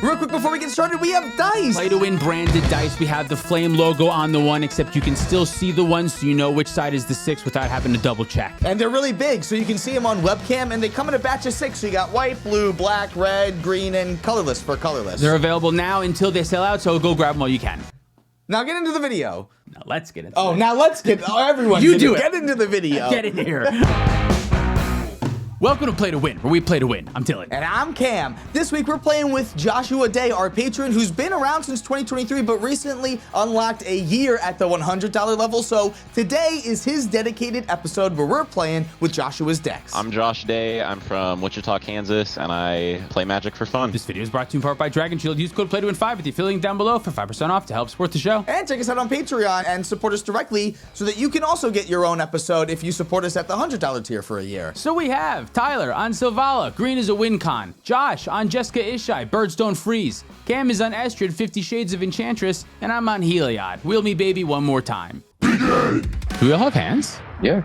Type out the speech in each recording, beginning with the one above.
Real quick before we get started, we have dice. Play to win branded dice. We have the flame logo on the one, except you can still see the one so you know which side is the 6 without having to double check. And they're really big, so you can see them on webcam, and they come in a batch of 6. So you got white, blue, black, red, green, and colorless for colorless. They're available now until they sell out, so go grab them while you can. Now get into the video. Now let's get into it. Now let's get, everyone. You do it. Get into the video. Get in here. Welcome to Play to Win, where we play to win. I'm Dylan. And I'm Cam. This week we're playing with Joshua Day, our patron, who's been around since 2023, but recently unlocked a year at the $100 level. So today is his dedicated episode where we're playing with Joshua's decks. I'm Josh Day. I'm from Wichita, Kansas, and I play Magic for fun. This video is brought to you in part by Dragon Shield. Use code PLAYTOWIN5 with the affiliate link down below for 5% off to help support the show. And check us out on Patreon and support us directly so that you can also get your own episode if you support us at the $100 tier for a year. So we have Tyler on Silvala, Green is a win con. Josh on Jessica Ishai, Birds Don't Freeze. Cam is on Estrid, 50 Shades of Enchantress, and I'm on Heliod. Wheel me baby one more time. Do we all have hands? Yeah.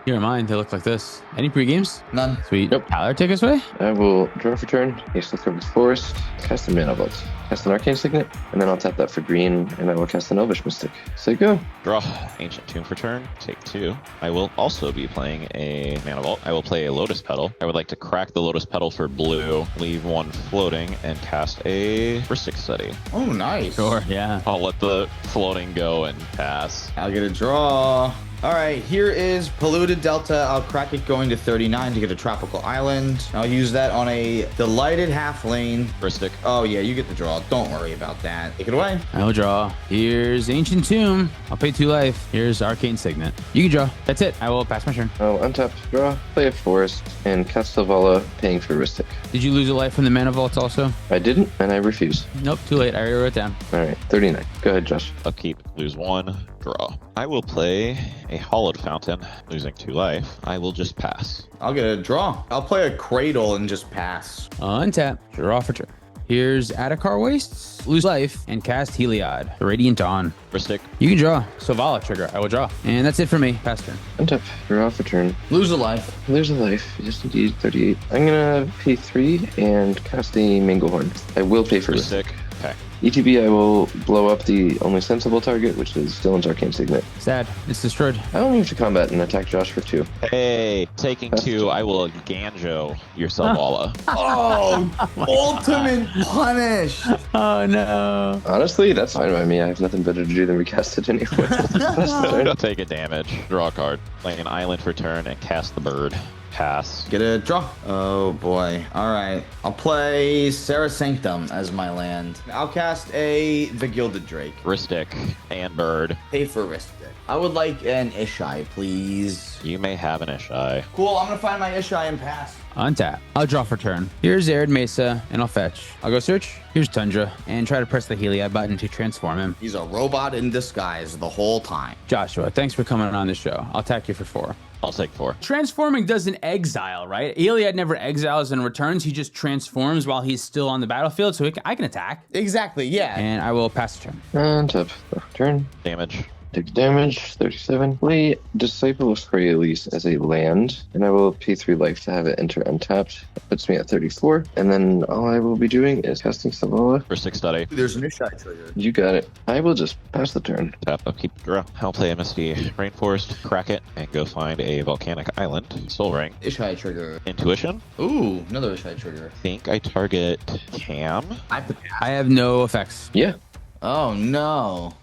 Here are mine. They look like this. Any pre-games? None. Sweet. Nope. Tyler, take us away. I will draw for turn, haste look over the forest, cast a mana vault, cast an arcane signet, and then I'll tap that for green, and I will cast an elvish mystic. So go. Draw Ancient Tomb for turn. Take 2. I will also be playing a Mana Vault. I will play a Lotus Petal. I would like to crack the Lotus Petal for blue, leave one floating, and cast a Ristic Study. Oh, nice. Sure. Yeah. I'll let the floating go and pass. I'll get a draw. All right, here is Polluted Delta. I'll crack it going to 39 to get a tropical island. I'll use that on a Delighted half lane. Ristic. Oh yeah, you get the draw. Don't worry about that. Take it away. I will draw. Here's Ancient Tomb. I'll pay 2 life. Here's Arcane Signet. You can draw. That's it. I will pass my turn. I'll untap, draw, play a forest, and cast Silvala, paying for Ristic. Did you lose a life from the Mana Vaults also? I didn't, and I refuse. Nope, too late. I already wrote it down. All right, 39. Go ahead, Josh. Upkeep. Lose 1. Draw. I will play a Hollowed Fountain, losing 2 life. I will just pass. I'll get a draw. I'll play a Cradle and just pass. Untap. Draw for turn. Here's Adakar Wastes. Lose life and cast Heliod. The Radiant Dawn. Ristic. You can draw. Silvala trigger. I will draw. And that's it for me. Pass turn. Untap, draw for turn. Lose a life. There's a life. You just need 38. I'm gonna pay 3 and cast the Manglehorn. I will pay for Ristic. Ristic. Okay. ETB, I will blow up the only sensible target, which is Dylan's Arcane Signet. Sad. It's destroyed. I will move to combat and attack Josh for 2. Hey, taking 2, I will Ganjo your Silvala. Oh, ultimate punish. Oh, no. Honestly, that's fine by me. I have nothing better to do than recast it anyway. Take a damage. Draw a card. Play an island for turn and cast the bird. Pass. Get a draw. Oh boy. All right. I'll play Sarah Sanctum as my land. I'll cast the Gilded Drake. Ristic and bird. Pay for Ristic. I would like an Ishai, please. You may have an Ishai. Cool. I'm gonna find my Ishai and pass. Untap. I'll draw for turn. Here's Arid Mesa, and I'll fetch. I'll go search. Here's Tundra, and try to press the Heliod button to transform him. He's a robot in disguise the whole time. Joshua, thanks for coming on the show. I'll attack you for 4. I'll take 4. Transforming doesn't exile, right? Heliod never exiles and returns. He just transforms while he's still on the battlefield, so I can attack. Exactly. Yeah. And I will pass the turn. Untap, draw for turn. Damage. Take the damage, 37. Play Disciple of Scoryales as a land, and I will pay 3 life to have it enter untapped. That puts me at 34. And then all I will be doing is casting Silvala. Ristic Study. There's an Ishai trigger. You got it. I will just pass the turn. Tap, upkeep, draw. I'll play a Misty Rainforest, crack it, and go find a volcanic island. Soul Ring. Ishai trigger. Intuition. Ooh, another Ishai trigger. Think I target Cam. I have to pass. I have no effects. Yeah. Oh no.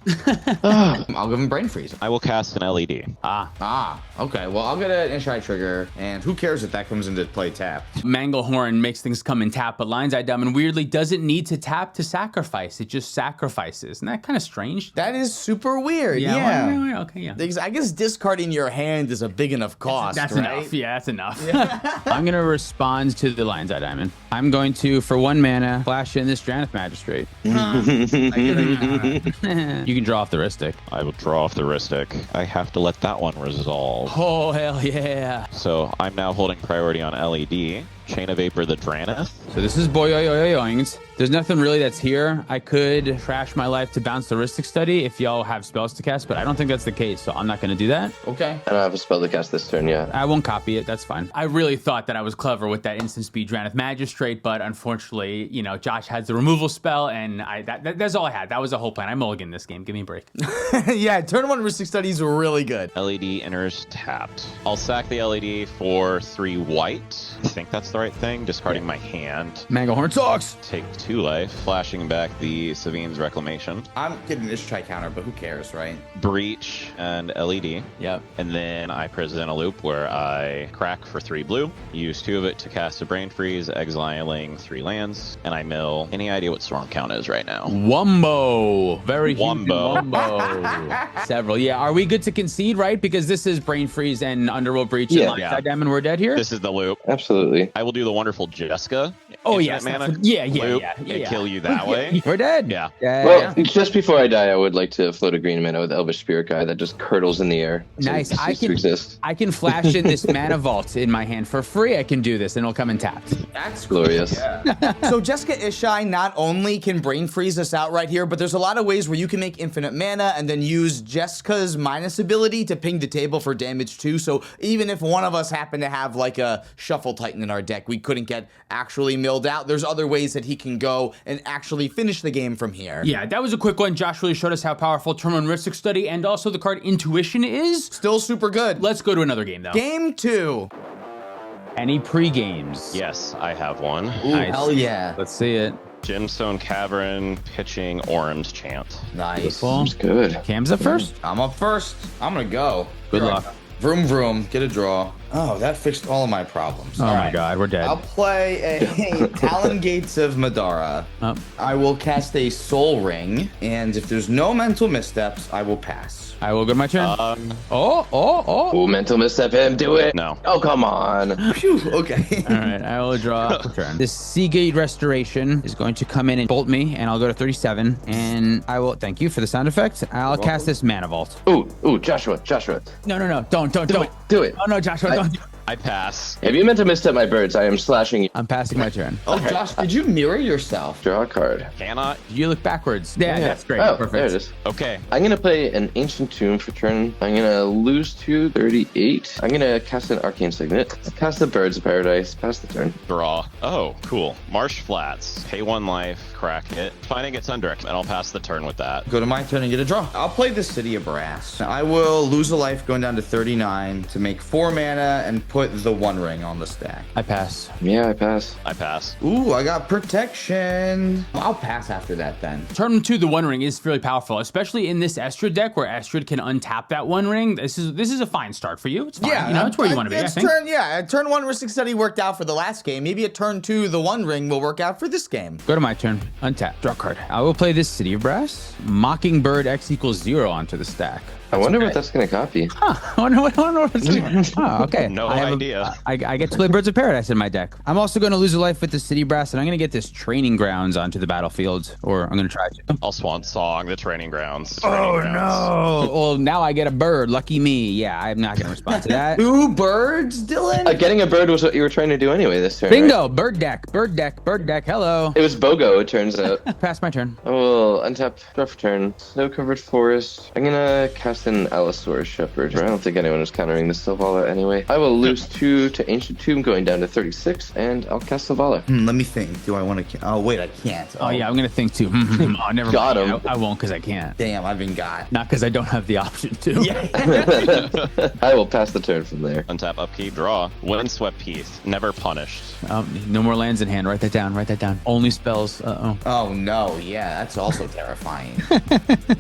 I'll give him brain freeze. I will cast an LED. Okay. Well, I'll get an Ishai trigger, and who cares if that comes into play tapped? Manglehorn makes things come in tap, but Lion's Eye Diamond weirdly doesn't need to tap to sacrifice. It just sacrifices. Isn't that kind of strange? That is super weird. Yeah. Well, okay, yeah. I guess discarding your hand is a big enough cost. That's right? enough. Yeah, that's enough. I'm going to respond to the Lion's Eye Diamond. I'm going to, for 1 mana, flash in this Drannith Magistrate. You can draw off the Ristic. I will draw off the Ristic. I have to let that one resolve. Oh, hell yeah. So I'm now holding priority on LED. Chain of Vapor the Draneth. So this is boyoyoyoyoings. There's nothing really that's here. I could trash my life to bounce the Rhystic Study if y'all have spells to cast, but I don't think that's the case, so I'm not going to do that. Okay. I don't have a spell to cast this turn yet. I won't copy it. That's fine. I really thought that I was clever with that instant speed Draneth Magistrate, but unfortunately, you know, Josh has the removal spell, and that's all I had. That was the whole plan. I mulliganed this game. Give me a break. Yeah, turn 1 Rhystic Studies were really good. LED enters tapped. I'll sack the LED for 3 white. I think that's the right thing. Discarding my hand. Manglehorn sucks. Take 2 life. Flashing back the Savine's Reclamation. I'm getting this tri-counter, but who cares, right? Breach and LED. Yep. And then I present a loop where I crack for 3 blue, use 2 of it to cast a Brain Freeze, exiling 3 lands, and I mill. Any idea what Storm count is right now? Wumbo. Very huge Wumbo. Wumbo. Several. Yeah. Are we good to concede, right? Because this is Brain Freeze and Underworld Breach Yeah. and Light Diamond, we're dead here? This is the loop. Absolutely. I will do the wonderful Jessica. Oh, Infinite yes. mana Yeah. loop and kill you that way. We're dead. Yeah. Well, just before I die, I would like to float a green mana with Elvish Spirit Guy that just curdles in the air. So Nice. it ceases to exist. I can flash in this mana vault in my hand for free. I can do this, and it'll come in tapped. That's Glorious. So Jessica Ishai not only can brain freeze us out right here, but there's a lot of ways where you can make infinite mana and then use Jessica's minus ability to ping the table for damage too. So even if one of us happened to have like a Shuffle Titan in our deck, we couldn't get actually milled out. There's other ways that he can go and actually finish the game from here. Yeah, that was a quick one. Josh really showed us how powerful Turn 1 Rhystic Study and also the card Intuition is. Still super good. Let's go to another game, though. Game 2. Any pre-games? Yes, I have one. Ooh, Nice. hell yeah. Let's see it. Gemstone Cavern, pitching Orim's Chant. Nice. Beautiful. It's good. Cam's up first. I'm up first. I'm gonna go. Good luck. Vroom vroom. Get a draw. Oh, that fixed all of my problems. Oh All my right. God, we're dead. I'll play a Talon Gates of Madara. Oh. I will cast a Soul Ring, and if there's no mental missteps, I will pass. I will go to my turn. Oh. Oh, mental misstep him. Do it. No. Oh, come on. Phew, okay. All right, I will draw a turn. This Seagate Restoration is going to come in and bolt me, and I'll go to 37, and I will, thank you for the sound effect. I'll cast this Mana Vault. Ooh, Joshua. No, don't. Do it. Oh no, Joshua, don't. I pass. If you meant to misstep my birds, I am slashing you. I'm passing my turn. Oh, Josh, did you mirror yourself? Draw a card. Cannot. You look backwards. Yeah, that's great. Oh, Perfect. there it is. Okay. I'm going to play an Ancient Tomb for turn. I'm going to lose to 38. I'm going to cast an Arcane Signet. Cast the Birds of Paradise. Pass the turn. Draw. Oh, cool. Marsh Flats. Pay 1 life. Crack it. Finding its Undrix, and I'll pass the turn with that. Go to my turn and get a draw. I'll play the City of Brass. I will lose a life going down to 39 to make 4 mana and put the One Ring on the stack. I pass. Yeah, I pass. I pass. Ooh, I got protection. I'll pass after that then. Turn 2, the One Ring is really powerful, especially in this Estrid deck where Estrid can untap that One Ring. This is a fine start for you. It's fine. It's where you want to be. I think. Turn 1 Rhystic Study worked out for the last game. Maybe a turn 2, the One Ring will work out for this game. Go to my turn. Untap. Draw a card. I will play this City of Brass. Mockingbird X equals 0 onto the stack. I wonder what that's going to copy. I wonder what it's doing. Oh, okay. No I have idea. I get to play Birds of Paradise in my deck. I'm also going to lose a life with the City Brass, and I'm going to get this Training Grounds onto the battlefield, or I'm going to try to. I'll Swan Song the Training Grounds. Oh, well, now I get a bird. Lucky me. Yeah, I'm not going to respond to that. 2 birds, Dylan? Getting a bird was what you were trying to do anyway this turn. Bingo. Right? Bird deck. Hello. It was BOGO, it turns out. Pass my turn. I will untap, draw for turn. Snow-covered forest. I'm gonna cast an Allosaurus Shepherd. I don't think anyone is countering this Sylvala anyway. I will lose 2 to Ancient Tomb, going down to 36, and I'll cast Sylvala. Let me think. Do I want to? Oh wait, I can't. Oh, yeah, I'm going to think too. Oh, never Got mind. him. I won't because I can't. Damn, I've been got. Not because I don't have the option to. I will pass the turn from there. Untap, upkeep, draw. Windswept Heath. Never punished. No more lands in hand. Write that down. Only spells. Oh no, yeah, that's also terrifying.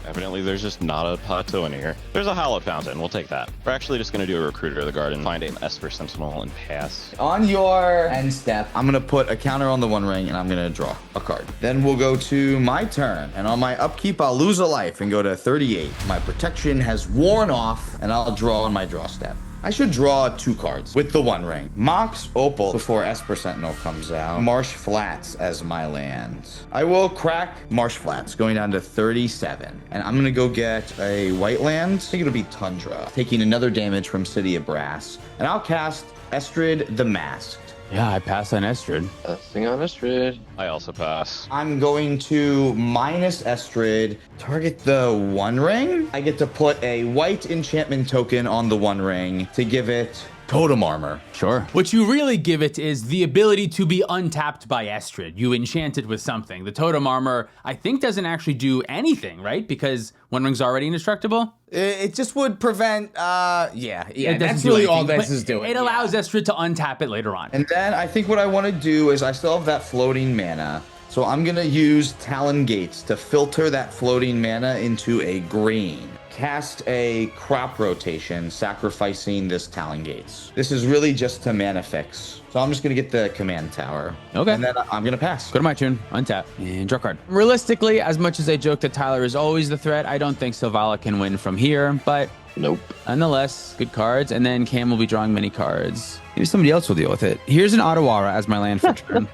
Evidently, there's just not a plateau in here. There's a Hallowed Fountain. We'll take that. We're actually just going to do a Recruiter of the Garden, find an Esper Sentinel, and pass. On your end step, I'm gonna put a counter on the One Ring, and I'm gonna draw a card. Then we'll go to my turn, and on my upkeep, I'll lose a life and go to 38. My protection has worn off, and I'll draw on my draw step. I should draw 2 cards with the One Ring. Mox Opal before Esper Sentinel comes out. Marsh Flats as my land. I will crack Marsh Flats, going down to 37. And I'm gonna go get a white land. I think it'll be Tundra, taking another damage from City of Brass. And I'll cast Estrid the Masked. Yeah, I pass on Estrid. Passing on Astrid. I also pass. I'm going to minus Estrid, target the One Ring. I get to put a white enchantment token on the One Ring to give it totem armor. Sure. What you really give it is the ability to be untapped by Estrid. You enchant it with something. The totem armor, I think, doesn't actually do anything, right? Because One Ring's already indestructible. It just would prevent, yeah, It doesn't that's do really all anything, this but is doing. It allows Estrid to untap it later on. And then I think what I want to do is I still have that floating mana. So I'm going to use Talon Gates to filter that floating mana into a green. Cast a crop rotation, sacrificing this Talon Gates. This is really just to mana fix. So I'm just going to get the command tower. Okay. And then I'm going to pass. Go to my turn, untap, and draw card. Realistically, as much as I joke that Tyler is always the threat, I don't think Selvala can win from here, but Nope. nonetheless, good cards. And then Cam will be drawing many cards. Maybe somebody else will deal with it. Here's an Ottawara as my land for turn.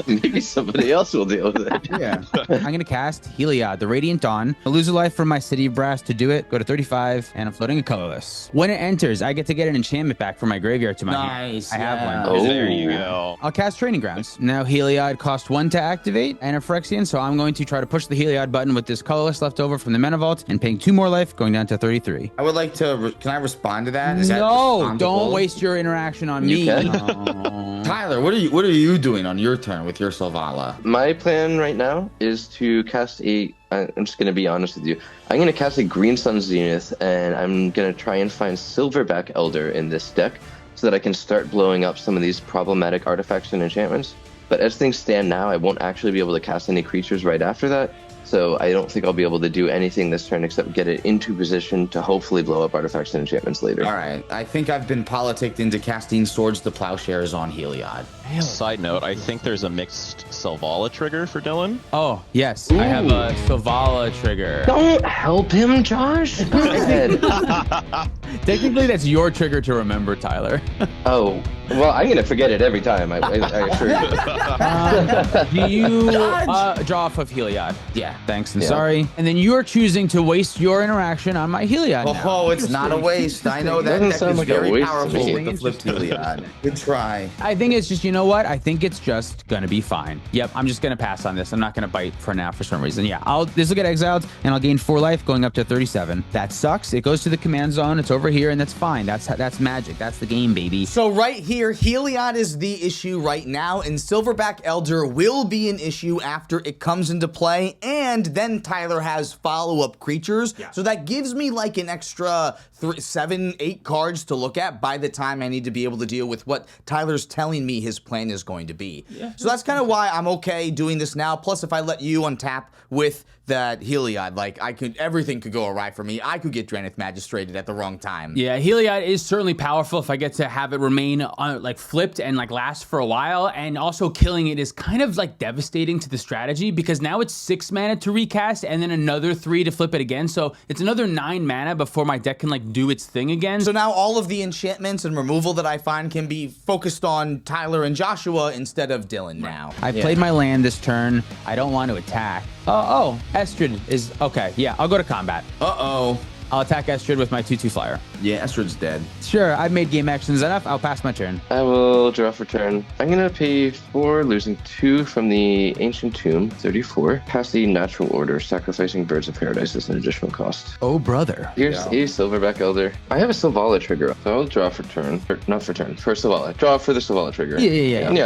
Maybe somebody else will deal with it. Yeah. I'm going to cast Heliod, the Radiant Dawn. I lose a life from my City of Brass to do it. Go to 35, and I'm floating a colorless. When it enters, I get to get an enchantment back from my graveyard to my hand. Nice. I have yeah. one. Oh. There you go. I'll cast Training Grounds. Now Heliod costs 1 to activate and a Phyrexian, so I'm going to try to push the Heliod button with this colorless left over from the Mana Vault and paying 2 more life, going down to 33. I would like to, can I respond to that? Is that No, respondable? don't waste your interaction on You me. can. Oh. Tyler, what are you doing on your turn with your Selvala? My plan right now is to cast I'm just going to be honest with you. I'm going to cast a Green Sun Zenith, and I'm going to try and find Silverback Elder in this deck so that I can start blowing up some of these problematic artifacts and enchantments. But as things stand now, I won't actually be able to cast any creatures right after that. So I don't think I'll be able to do anything this turn except get it into position to hopefully blow up artifacts and enchantments later. All right. I think I've been politicked into casting Swords to Plowshares on Heliod. Side note, I think there's a mixed Selvala trigger for Dylan. Oh, yes. I have a Selvala trigger. Don't help him, Josh. Go ahead. Technically, that's your trigger to remember, Tyler. Oh, well, I'm going to forget it every time, I assure you. Do you draw off of Heliod? Yeah. Thanks and Yeah. sorry. And then you are choosing to waste your interaction on my Heliod now. Oh, it's not a waste. I know that Doesn't deck sound is like a very waste to powerful me. with the flipped Heliod. Good try. I think it's just, you know what? I think it's just gonna be fine. Yep, I'm just gonna pass on this. I'm not gonna bite for now for some reason. Yeah, this will get exiled and I'll gain 4 life going up to 37. That sucks. It goes to the command zone. It's over here and that's fine. That's magic. That's the game, baby. So right here, Heliod is the issue right now, and Silverback Elder will be an issue after it comes into play, and then Tyler has follow-up creatures. Yeah. So that gives me like an extra 7, 8 cards to look at by the time I need to be able to deal with what Tyler's telling me his plan is going to be. Yeah. So that's kind of why I'm okay doing this now. Plus, if I let you untap with that Heliod, like everything could go awry for me. I could get Dranith Magistrated at the wrong time. Yeah, Heliod is certainly powerful if I get to have it remain like flipped and like last for a while, and also killing it is kind of like devastating to the strategy because now it's 6 mana to recast and then another 3 to flip it again, so it's another 9 mana before my deck can like do its thing again. So now all of the enchantments and removal that I find can be focused on Tyler and Joshua instead of Dylan now. I played my land this turn. I don't want to attack. Oh, Estrid is okay. Yeah, I'll go to combat. Uh-oh. I'll attack Estrid with my 2/2 flyer. Yeah, Estrid's dead. Sure, I've made game actions enough. I'll pass my turn. I will draw for turn. I'm going to pay 4, losing 2 from the Ancient Tomb, 34. Pass the Natural Order, sacrificing Birds of Paradise as an additional cost. Oh, brother. Here's a Silverback Elder. I have a Selvala trigger, so I'll draw for turn. Or, not for turn, for Selvala. Draw for the Selvala trigger. Yeah. Yeah.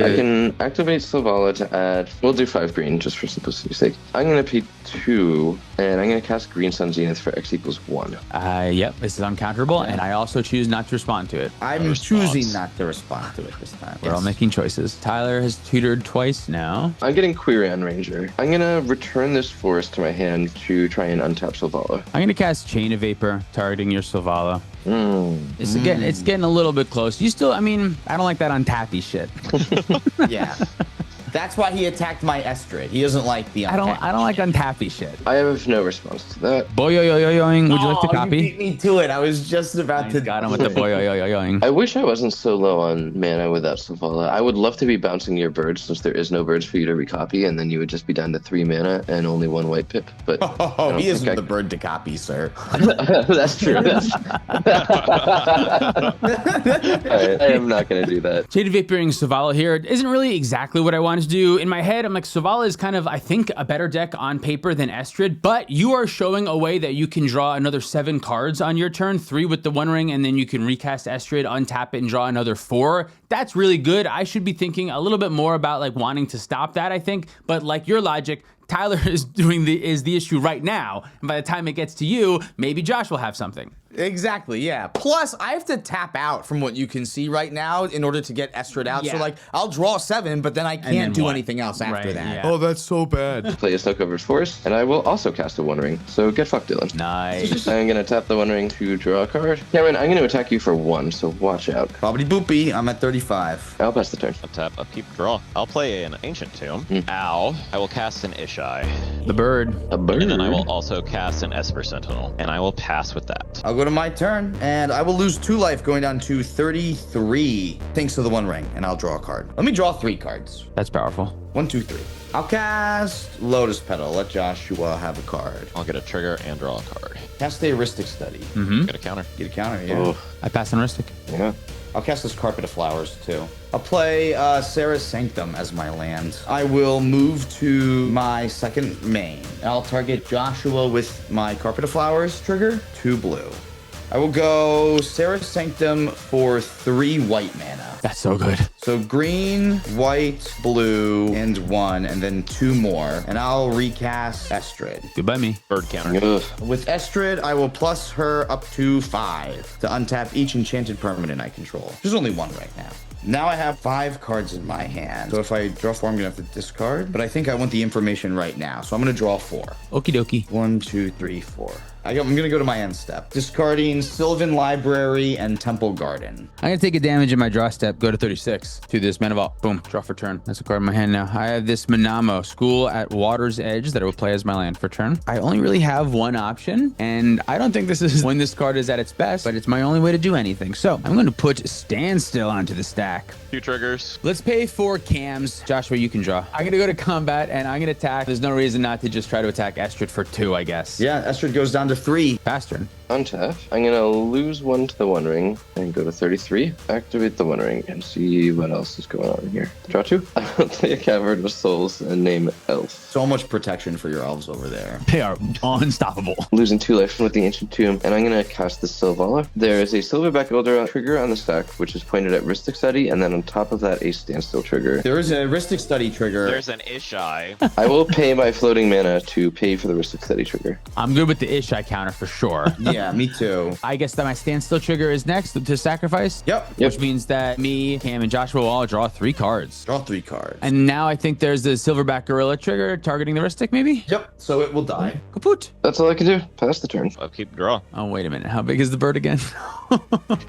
I can activate Selvala to add. We'll do 5 green just for simplicity's sake. I'm going to pay 2, and I'm going to cast Green Sun Zenith for X equals 1. Yep, this is uncounterable, and I also choose not to respond to it. I'm choosing not to respond to it this time. We're all making choices. Tyler has tutored twice now. I'm getting Quirion Ranger. I'm going to return this forest to my hand to try and untap Selvala. I'm going to cast Chain of Vapor, targeting your Selvala. It's getting a little bit close. You still, I mean, I don't like that untappy shit. Yeah. That's why he attacked my Estrid. He doesn't like the I don't like untappy shit. I have no response to that. Boyoyoyoing. Would you like to copy? You beat me to it. I was just about to. Got him with the boyoyoyoing. I wish I wasn't so low on mana without Savala. I would love to be bouncing your birds since there is no birds for you to recopy, and then you would just be down to 3 mana and only 1 white pip. But Oh, he isn't the bird to copy, sir. That's true. Alright, I am not going to do that. Shaded Vaporing Savala here isn't really exactly what I wanted to do. In my head, I'm like, Savala is kind of, I think, a better deck on paper than Estrid, but you are showing a way that you can draw another 7 cards on your turn, 3 with the One Ring, and then you can recast Estrid, untap it, and draw another 4. That's really good. I should be thinking a little bit more about like wanting to stop that, I think, but like your logic, Tyler is the issue right now, and by the time it gets to you, maybe Josh will have something. Exactly, yeah. Plus, I have to tap out from what you can see right now in order to get Estrid out. Yeah. So, like, I'll draw 7, but then I can't do what? anything else after Right, that. yeah. Oh, that's so bad. Play a snow-covered forest, and I will also cast a One Ring. So get fucked, Dylan. Nice. I'm going to tap the One Ring to draw a card. Cameron, I'm going to attack you for 1, so watch out. Bobbity boopy, I'm at 35. I'll pass the turn. Untap, upkeep, draw. I'll play an Ancient Tomb. Ow. I will cast an Ishai. The bird. A bird. And then I will also cast an Esper Sentinel. And I will pass with that. I'll go to my turn, and I will lose 2 life going down to 33 thanks to the One Ring, and I'll draw a card. Let me draw 3 cards. That's powerful. 1, 2, 3. I'll cast Lotus Petal. Let Joshua have a card. I'll get a trigger and draw a card. Cast a Heuristic Study. Get a counter. Get a counter, yeah. Oh, I pass on Ristic. yeah. I'll cast this Carpet of Flowers, too. I'll play Sarah's Sanctum as my land. I will move to my second main. And I'll target Joshua with my Carpet of Flowers trigger, 2 blue. I will go Sarah's Sanctum for 3 white mana. That's so good. So green, white, blue, and 1, and then 2 more. And I'll recast Estrid. Goodbye, me. Bird counter. Ugh. With Estrid, I will plus her up to 5 to untap each enchanted permanent I control. There's only 1 right now. Now I have 5 cards in my hand. So if I draw 4, I'm gonna have to discard. But I think I want the information right now. So I'm gonna draw 4. Okie dokie. 1, 2, 3, 4. I'm gonna go to my end step. Discarding Sylvan Library and Temple Garden. I'm gonna take a damage in my draw step, go to 36 to this mana vault. Boom, draw for turn. That's a card in my hand now. I have this Manamo, School at Water's Edge, that I will play as my land for turn. I only really have 1 option, and I don't think this is when this card is at its best, but it's my only way to do anything. So I'm gonna put Standstill onto the stack. 2 triggers. Let's pay 4 cams. Joshua, you can draw. I'm gonna go to combat, and I'm gonna attack. There's no reason not to just try to attack Estrid for 2, I guess. Yeah, Estrid goes down to 3. Fast turn. Untap. I'm going to lose 1 to the One Ring and go to 33. Activate the One Ring and see what else is going on here. Draw 2. I will play a Cavern of Souls and name Elf. So much protection for your elves over there. They are unstoppable. Losing 2 life with the Ancient Tomb, and I'm going to cast the Sylvala. There is a Silverback Elder trigger on the stack, which is pointed at Ristic Study, and then on top of that, a Standstill trigger. There is a Heuristic Study trigger. There's an Ishai. I will pay my floating mana to pay for the Ristic Study trigger. I'm good with the Ishai counter for sure. Yeah, me too. I guess that my standstill trigger is next to sacrifice. Yep. Which means that me, Cam, and Joshua will all draw 3 cards. Draw 3 cards. And now I think there's the Silverback Gorilla trigger targeting the Ristic, maybe? Yep, so it will die. Kaput. That's all I can do. Pass the turn. Upkeep, draw. Oh, wait a minute. How big is the bird again?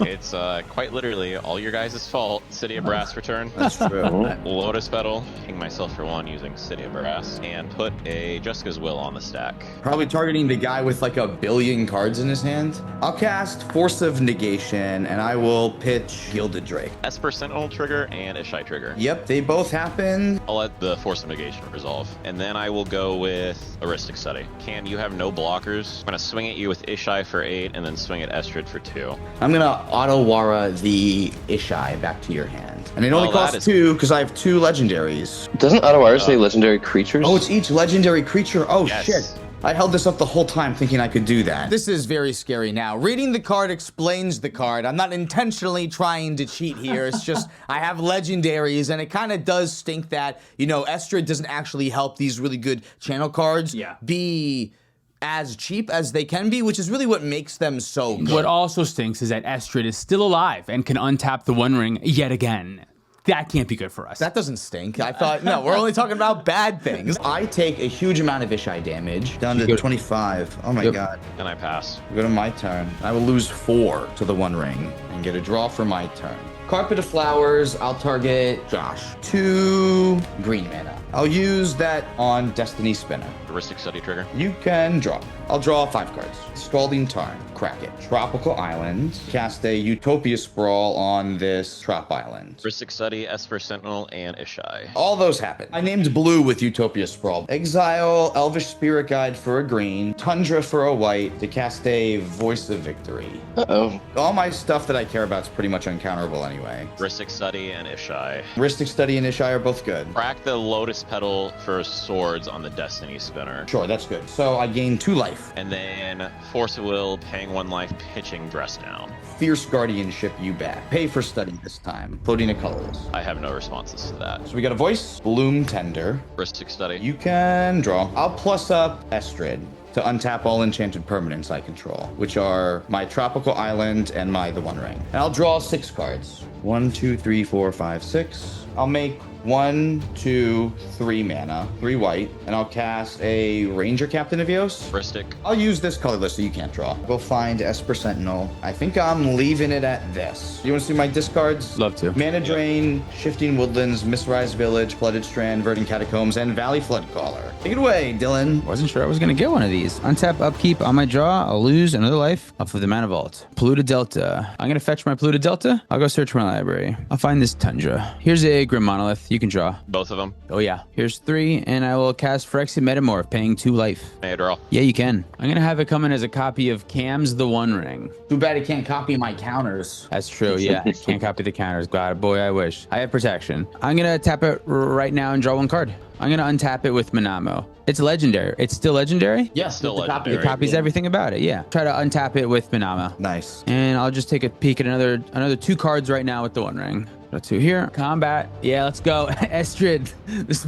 It's quite literally all your guys' fault. City of Brass return. That's true. Lotus Petal. King myself for 1 using City of Brass. And put a Jessica's Will on the stack. Probably targeting the guy with like a billion cards in his hand. I'll cast Force of Negation, and I will pitch Gilded Drake. Esper Sentinel trigger and Ishai trigger. Yep, they both happen. I'll let the Force of Negation resolve. And then I will go with Heuristic Study. Cam, you have no blockers. I'm going to swing at you with Ishai for 8 and then swing at Estrid for 2. I'm gonna Auto-Wara the Ishai back to your hand. And it only Oh, that costs is- 2 because I have 2 legendaries. Doesn't Ottawara say legendary creatures? Oh, it's each legendary creature. Oh, Yes. shit. I held this up the whole time thinking I could do that. This is very scary now. Reading the card explains the card. I'm not intentionally trying to cheat here. It's just I have legendaries, and it kind of does stink that, you know, Estrid doesn't actually help these really good channel cards be as cheap as they can be, which is really what makes them so good. What also stinks is that Estrid is still alive and can untap the One Ring yet again. That can't be good for us. That doesn't stink. I thought, no, we're only talking about bad things. I take a huge amount of Ishai damage, down to 25. Oh my god. And I pass. Go to my turn. I will lose 4 to the One Ring and get a draw for my turn. Carpet of Flowers, I'll target Josh. 2 green mana. I'll use that on Destiny Spinner. Heuristic Study trigger. You can draw. I'll draw 5 cards. Scalding Tarn. Crack it. Tropical Island. Cast a Utopia Sprawl on this Trop Island. Heuristic Study, Esper Sentinel, and Ishai. All those happen. I named blue with Utopia Sprawl. Exile Elvish Spirit Guide for a green. Tundra for a white to cast a Voice of Victory. Uh-oh. All my stuff that I care about is pretty much uncounterable anyway. Heuristic Study and Ishai. Heuristic Study and Ishai are both good. Crack the Lotus Petal for swords on the Destiny Spinner. Sure, that's good. So I gain 2 life. And then Force of Will, paying 1 life, pitching Dress Down. Fierce Guardianship you back. Pay for study this time. Floating a colorless. I have no responses to that. So we got a voice. Bloom Tender. Heuristic Study. You can draw. I'll plus up Estrid to untap all enchanted permanents I control, which are my Tropical Island and my The One Ring. And I'll draw 6 cards. 1, 2, 3, 4, 5, 6. I'll make 1, 2, 3 mana, 3 white, and I'll cast a Ranger Captain of Eos. Heuristic. I'll use this colorless so you can't draw. Go find Esper Sentinel. I think I'm leaving it at this. You want to see my discards? Love to. Mana Drain, Shifting Woodlands, Misrise Village, Flooded Strand, Verdant Catacombs, and Valley Floodcaller. Take it away, Dylan. Wasn't sure I was gonna get one of these. Untap, upkeep on my draw. I'll lose another life off of the mana vault. Polluted Delta. I'm gonna fetch my Polluted Delta. I'll go search my library. I'll find this Tundra. Here's a Grim Monolith. You can draw. Both of them. Oh yeah. Here's 3, and I will cast Phyrexian Metamorph, paying 2 life. May I draw? Yeah, you can. I'm gonna have it come in as a copy of Cam's The One Ring. Too bad it can't copy my counters. That's true, yeah. Can't copy the counters. God, boy, I wish. I have protection. I'm gonna tap it right now and draw 1 card. I'm gonna untap it with Manamo. It's legendary. It's still legendary? Yes, Still with the copy. legendary. It copies everything about it, yeah. Try to untap it with Manamo. Nice. And I'll just take a peek at another 2 cards right now with the One Ring. Got 2 here. Combat. Yeah, let's go. Estrid. This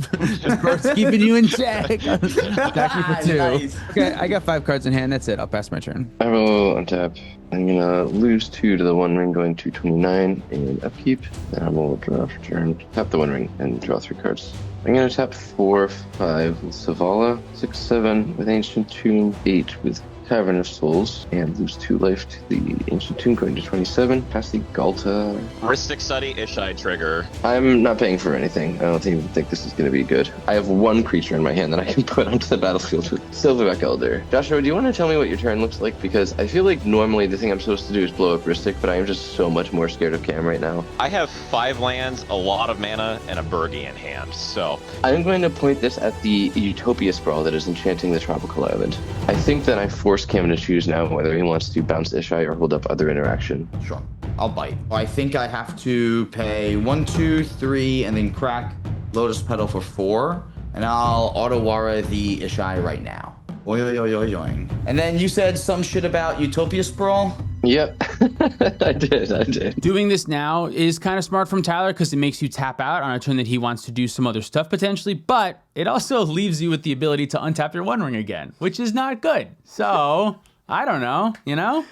bird's keeping you in check. Attack you for 2. Nice. Okay, I got 5 cards in hand. That's it. I'll pass my turn. I will untap. I'm gonna lose 2 to the One Ring, going to 29 and upkeep. Then I will draw for turn. Tap the One Ring and draw 3 cards. I'm gonna tap 4, 5 with Savala, 6, 7 with Ancient Tomb, 8 with Cavern of Souls, and lose 2 life to the Ancient Tomb, going to 27. Pass the Galta. Heuristic Study, Ishai trigger. I'm not paying for anything. I don't even think this is going to be good. I have 1 creature in my hand that I can put onto the battlefield with Silverback Elder. Joshua, do you want to tell me what your turn looks like? Because I feel like normally the thing I'm supposed to do is blow up Ristic, but I am just so much more scared of Cam right now. I have 5 lands, a lot of mana, and a birdie in hand, so I'm going to point this at the Utopia Sprawl that is enchanting the Tropical Island. I think that I force Cam to choose now whether he wants to bounce Ishai or hold up other interaction. Sure. I'll bite. I think I have to pay 1, 2, 3, and then crack Lotus Petal for 4. And I'll Otawara the Ishai right now. Oi, oi, oi, oi, oi. And then you said some shit about Utopia Sprawl? Yep, I did. Doing this now is kind of smart from Tyler because it makes you tap out on a turn that he wants to do some other stuff potentially, but it also leaves you with the ability to untap your One Ring again, which is not good. So, I don't know, you know?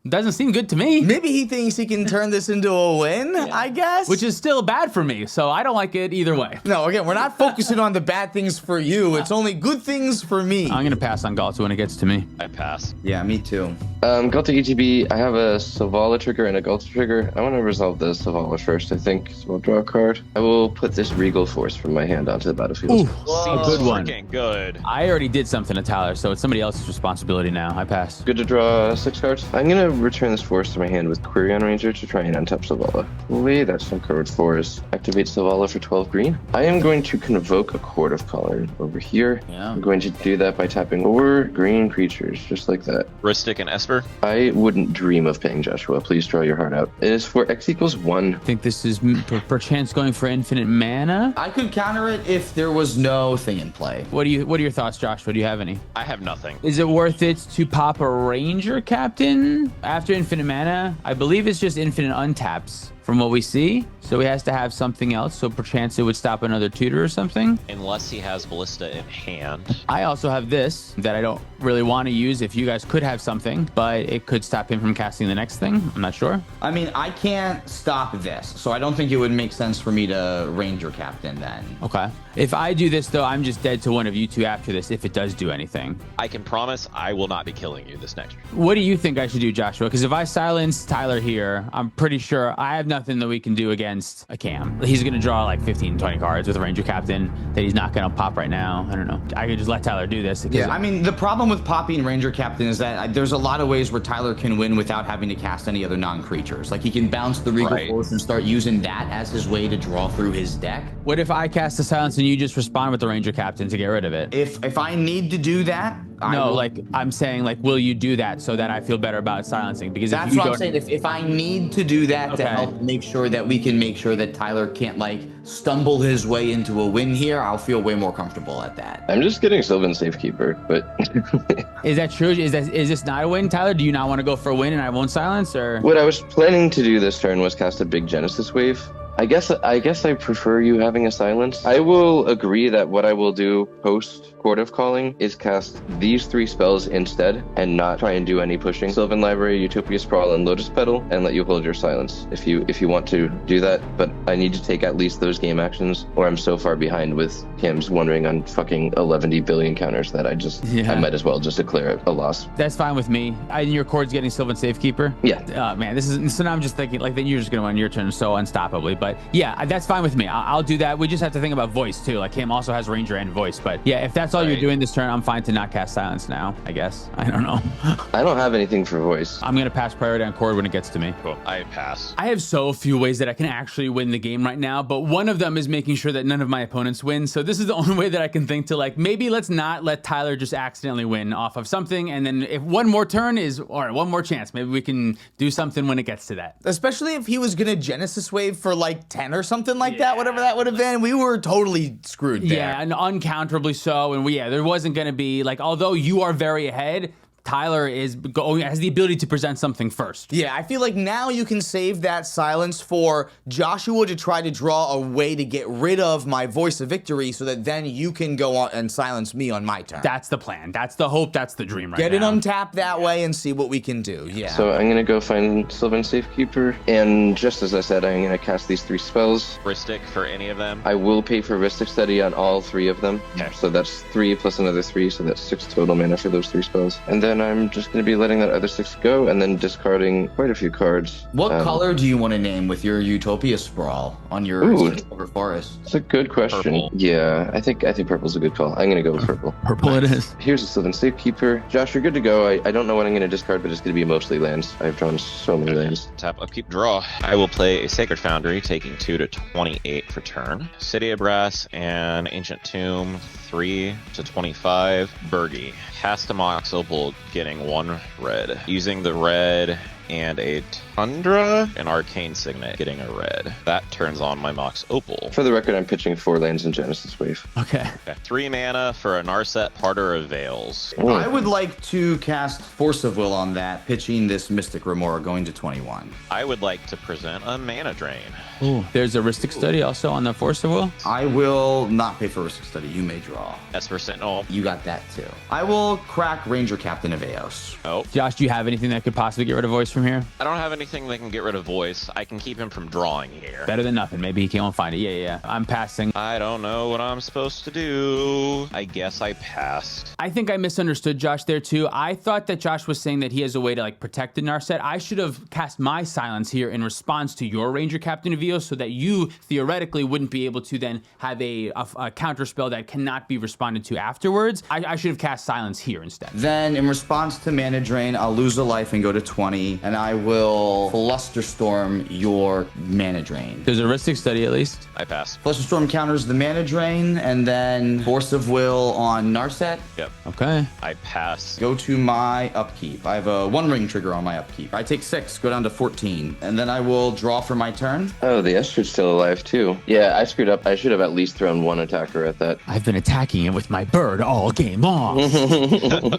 Doesn't seem good to me. Maybe he thinks he can turn this into a win, I guess? Which is still bad for me, so I don't like it either way. No, again, we're not focusing on the bad things for you. It's only good things for me. I'm gonna pass on Galta when it gets to me. I pass. Yeah, me too. Galta ETB, I have a Savala trigger and a Galta trigger. I want to resolve the Savala first, I think. So I'll draw a card. I will put this Regal Force from my hand onto the battlefield. Seems good one. freaking good. I already did something to Tyler, so it's somebody else's responsibility now. I pass. Good to draw 6 cards. I'm going to return this force to my hand with Quirion Ranger to try and untap Savala. Wait, that's not covered forest. Activate Savala for 12 green. I am going to convoke a Court of Calling over here. Yeah. I'm going to do that by tapping 4 green creatures, just like that. Heuristic and Esper. I wouldn't dream of paying Joshua. Please draw your heart out. It is for X equals 1. I think this is perchance going for infinite mana. I could counter it if there was no thing in play. What are your thoughts, Joshua? Do you have any? I have nothing. Is it worth it to pop a Ranger Captain after infinite mana? I believe it's just infinite untaps from what we see. So he has to have something else. So perchance it would stop another tutor or something. Unless he has Ballista in hand. I also have this that I don't really want to use if you guys could have something, but it could stop him from casting the next thing. I'm not sure. I mean, I can't stop this, so I don't think it would make sense for me to Ranger Captain then. Okay. If I do this, though, I'm just dead to one of you two after this if it does do anything. I can promise I will not be killing you this next round. What do you think I should do, Joshua? Because if I silence Tyler here, I'm pretty sure I have nothing nothing that we can do against a Cam. He's going to draw like 15, 20 cards with a Ranger Captain that he's not going to pop right now. I don't know. I could just let Tyler do this. Yeah, I mean, the problem with popping Ranger Captain is that there's a lot of ways where Tyler can win without having to cast any other non-creatures. Like, he can bounce the Regal Force and start using that as his way to draw through his deck. What if I cast a silence and you just respond with the Ranger Captain to get rid of it? If I need to do that, I'm saying, like, will you do that so that I feel better about silencing? Because that's what I'm saying. If I need to do that to help make sure that we can make sure that Tyler can't, like, stumble his way into a win here, I'll feel way more comfortable at that. I'm just getting Sylvan Safekeeper, but... Is that true? Is this not a win, Tyler? Do you not want to go for a win and I won't silence, or? What I was planning to do this turn was cast a big Genesis Wave. I guess I prefer you having a silence. I will agree that what I will do post Court of Calling is cast these 3 spells instead and not try and do any pushing. Sylvan Library, Utopia Sprawl, and Lotus Petal, and let you hold your silence if you want to do that. But I need to take at least those game actions, or I'm so far behind with Cam's wondering on fucking 11 billion counters that I might as well just declare a loss. That's fine with me. And your Court's getting Sylvan Safekeeper? Yeah. Man, so now I'm just thinking, like, then you're just going to win your turn so unstoppably. But yeah, that's fine with me. I'll do that. We just have to think about voice too. Like, Cam also has Ranger and voice. But yeah, if that's all you're doing this turn, I'm fine to not cast silence now, I guess. I don't know. I don't have anything for voice. I'm going to pass priority on Cord when it gets to me. Cool. I pass. I have so few ways that I can actually win the game right now, but one of them is making sure that none of my opponents win. So this is the only way that I can think to, like, maybe let's not let Tyler just accidentally win off of something. And then if one more turn is, all right, one more chance, maybe we can do something when it gets to that. Especially if he was going to Genesis Wave for like 10 or something like that, whatever that would have been. We were totally screwed there. Yeah, and uncounterably so. And there wasn't going to be, like, although you are very ahead, Tyler has the ability to present something first. Yeah, I feel like now you can save that silence for Joshua to try to draw a way to get rid of my Voice of Victory so that then you can go on and silence me on my turn. That's the plan. That's the hope. That's the dream right now. Get it untapped that way and see what we can do. Yeah. So I'm going to go find Sylvan Safekeeper, and just as I said, I'm going to cast these 3 spells. Ristic for any of them? I will pay for Ristic Study on all 3 of them. Okay. So that's 3 plus another 3, so that's 6 total mana for those 3 spells. And then I'm just going to be letting that other 6 go and then discarding quite a few cards. What color do you want to name with your Utopia Sprawl on your Silver Forest? That's a good question. Purple. Yeah, I think purple's a good call. I'm going to go with purple. Purple it is. Here's a Sylvan Safekeeper. Josh, you're good to go. I don't know what I'm going to discard, but it's going to be mostly lands. I've drawn so many lands. Tap, upkeep, draw. I will play a Sacred Foundry, taking 2 to 28 for turn. City of Brass and Ancient Tomb, 3 to 25. Bergie. Cast a Mox Opal, getting 1 red. Using the red and a Tundra, an Arcane Signet, getting a red. That turns on my Mox Opal. For the record, I'm pitching 4 lands in Genesis Wave. Okay. 3 mana for a Narset, Parter of Veils. I would like to cast Force of Will on that, pitching this Mystic Remora going to 21. I would like to present a Mana Drain. Ooh. There's a Ristic Study also on the Force of Will. I will not pay for Ristic Study. You may draw. Esper Sentinel. You got that too. I will crack Ranger Captain of Eos. Oh. Josh, do you have anything that could possibly get rid of voice from here? I don't have anything that can get rid of voice. I can keep him from drawing here. Better than nothing. Maybe he can't find it. Yeah. I'm passing. I don't know what I'm supposed to do. I guess I passed. I think I misunderstood Josh there too. I thought that Josh was saying that he has a way to, like, protect the Narset. I should have cast my silence here in response to your Ranger Captain of Eos so that you theoretically wouldn't be able to then have a counter spell that cannot be responded to afterwards. I should have cast silence here instead. Then in response to Mana Drain, I'll lose a life and go to 20, and I will Flusterstorm your Mana Drain. There's a Ristic Study at least. I pass. Flusterstorm counters the Mana Drain, and then Force of Will on Narset. Yep. Okay. I pass. Go to my upkeep. I have a 1-ring trigger on my upkeep. I take 6, go down to 14, and then I will draw for my turn. Oh, the Estrid's still alive too. Yeah, I screwed up. I should have at least thrown 1 attacker at that. I've been attacking it with my bird all game long.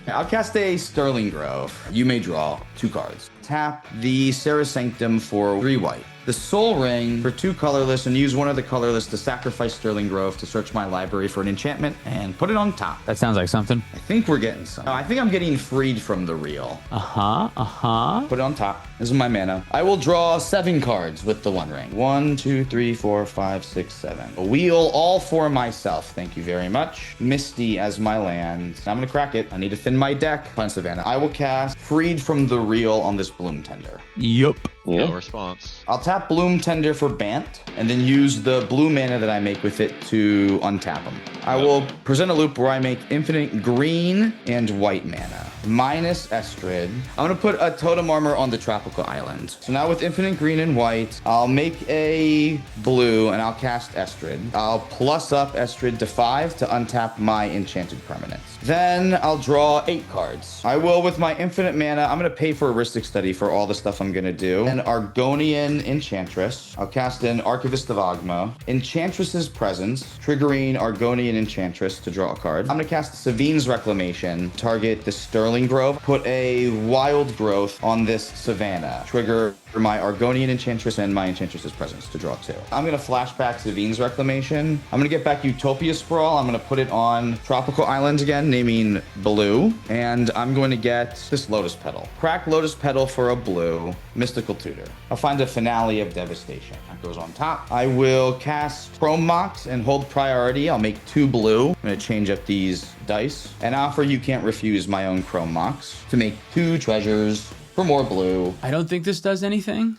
I'll cast a Sterling Grove. You may draw 2 cards. Tap the Serra Sanctum for 3 white. The Soul Ring for 2 colorless, and use one of the colorless to sacrifice Sterling Grove to search my library for an enchantment and put it on top. That sounds like something. I think we're getting some. I think I'm getting freed from the real. Uh-huh. Put it on top. This is my mana. I will draw 7 cards with the One Ring. 1, 2, 3, 4, 5, 6, 7. A wheel all for myself. Thank you very much. Misty as my land. Now I'm gonna crack it. I need to thin my deck. Pun Savannah. I will cast Freed from the Real on this Bloom Tender. Yup. No response. I'll tap Bloom Tender for Bant, and then use the blue mana that I make with it to untap them. I will present a loop where I make infinite green and white mana, minus Estrid. I'm gonna put a Totem Armor on the Tropical Island. So now with infinite green and white, I'll make a blue, and I'll cast Estrid. I'll plus up Estrid to 5 to untap my enchanted permanents. Then I'll draw 8 cards. I will, with my infinite mana, I'm gonna pay for Heuristic Study for all the stuff I'm gonna do. An Argonian Enchantress. I'll cast an Archivist of Ogma. Enchantress's Presence, triggering Argonian Enchantress to draw a card. I'm gonna cast Savine's Reclamation, target the Sterling Grove, put a Wild Growth on this Savannah, trigger my Argonian Enchantress and my Enchantress's Presence to draw 2. I'm gonna flashback Savine's Reclamation. I'm gonna get back Utopia Sprawl. I'm gonna put it on Tropical Island again, naming blue, and I'm going to get this Lotus Petal. Crack Lotus Petal for a blue. Mystical Tutor. I'll find a Finale of Devastation. That goes on top. I will cast Chrome Mox and hold priority. I'll make 2 blue. I'm gonna change up these dice and offer You Can't Refuse my own Chrome Mox to make 2 treasures for more blue. I don't think this does anything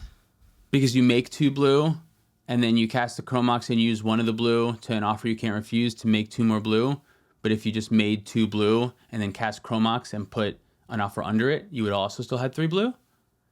because you make 2 blue and then you cast the Chromox and use 1 of the blue to an offer you can't refuse to make 2 more blue. But if you just made 2 blue and then cast Chromox and put an offer under it, you would also still have 3 blue.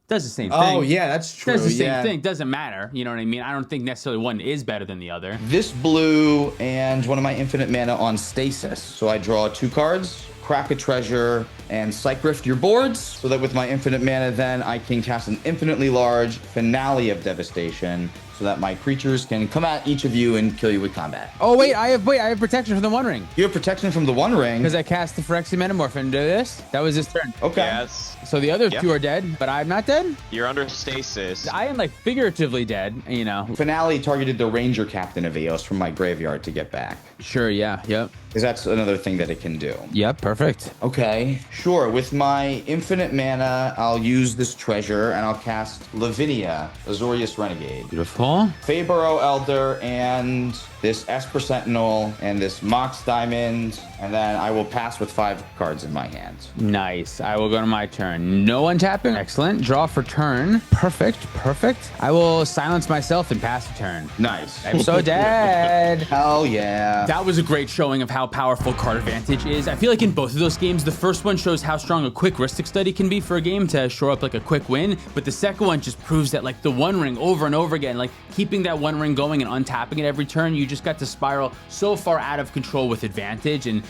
Does the same thing. Oh, yeah, that's true. Does the same thing. Doesn't matter. You know what I mean? I don't think necessarily one is better than the other. This blue and one of my infinite mana on Stasis. So I draw 2 cards, crack a treasure, and Psych Rift your boards, so that with my infinite mana then I can cast an infinitely large Finale of Devastation, so that my creatures can come at each of you and kill you with combat. Oh, wait, I have protection from the One Ring. You have protection from the One Ring. Because I cast the Phyrexian Metamorph into this. That was his turn. Okay. Yes. So the other 2 are dead, but I'm not dead? You're under stasis. I am like figuratively dead, you know. Finale targeted the Ranger Captain of Eos from my graveyard to get back. Sure, yeah, yep. Because that's another thing that it can do. Yep, perfect. Okay, sure. With my infinite mana, I'll use this treasure and I'll cast Lavinia, Azorius Renegade. Beautiful. Fabro Elder and this Esper Sentinel and this Mox Diamond, and then I will pass with 5 cards in my hand. Nice. I will go to my turn. No untapping. Excellent. Draw for turn. Perfect. Perfect. I will silence myself and pass the turn. Nice. I'm so dead. Hell yeah. That was a great showing of how powerful card advantage is. I feel like in both of those games, the first one shows how strong a quick Heuristic Study can be for a game to shore up like a quick win, but the second one just proves that like the One Ring over and over again, like keeping that One Ring going and untapping it every turn, you just got to spiral so far out of control with advantage. And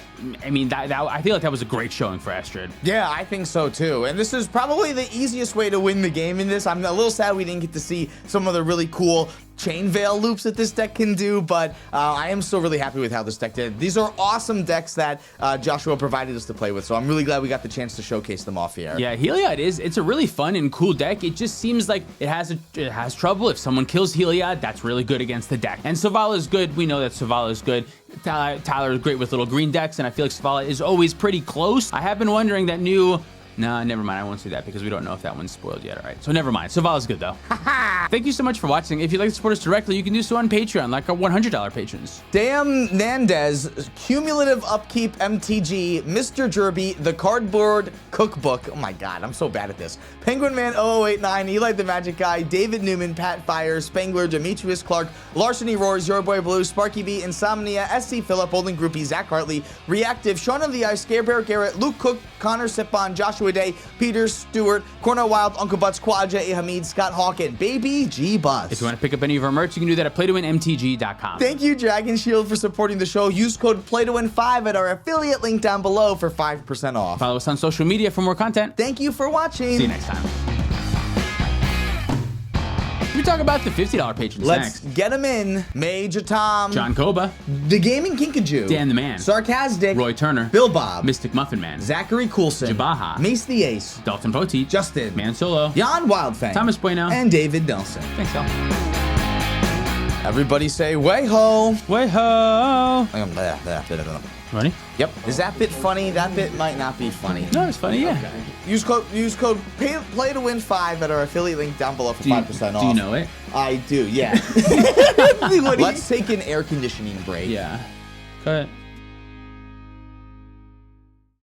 I mean, that I feel like that was a great showing for Estrid. Yeah, I think so too. And this is probably the easiest way to win the game in this. I'm a little sad we didn't get to see some of the really cool Chain Veil loops that this deck can do, but I am still really happy with how this deck did. These are awesome decks that Joshua provided us to play with, so I'm really glad we got the chance to showcase them off here. Yeah, Heliod it's a really fun and cool deck. It just seems like it has trouble. If someone kills Heliod, that's really good against the deck. And Savala is good. We know that Savala is good. Tyler is great with little green decks, and I feel like Savala is always pretty close. I have been wondering that new... Nah, never mind. I won't say that because we don't know if that one's spoiled yet. All right, so never mind. Savala's good, though. Thank you so much for watching. If you'd like to support us directly, you can do so on Patreon, like our $100 patrons. Sam Nandez, Cumulative Upkeep MTG, Mr. Jerby, The Cardboard Cookbook. Oh my God, I'm so bad at this. Penguin Man 0089, Eli the Magic Guy, David Newman, Pat Fire, Spangler, Demetrius Clark, Larceny Roars, Your Boy Blue, Sparky B, Insomnia, SC Phillip, Holding Groupie, Zach Hartley, Reactive, Shaun of the Ice, Scarebear Garrett, Luke Cook, Connor Sipon, Joshua Day, Peter Stewart, Cornell Wild, Uncle Butts, Quadja, Hamid, Scott Hawk, and Baby G Bus. If you want to pick up any of our merch, you can do that at playtowinmtg.com. Thank you, Dragon Shield, for supporting the show. Use code PLAYTOWIN5 at our affiliate link down below for 5% off. Follow us on social media for more content. Thank you for watching. See you next time. We talk about the $50 patrons Let's next. get them in. Major Tom. John Koba, The Gaming Kinkajou. Dan the Man, Sarcastic. Roy Turner, Bill Bob. Mystic Muffin Man, Zachary Coulson. Jabaha, Mace the Ace. Dalton Poteet, Justin. Man Solo, Jan Wildfang. Thomas Bueno, And David Nelson. thanks, y'all. Everybody say way ho. Way ho. Ready? Yep. Is that bit funny? That bit might not be funny. No, it's funny, yeah. Use code play to win 5 at our affiliate link down below for 5% off. Do you know it? I do, yeah. Let's take an air conditioning break. Yeah. Cut.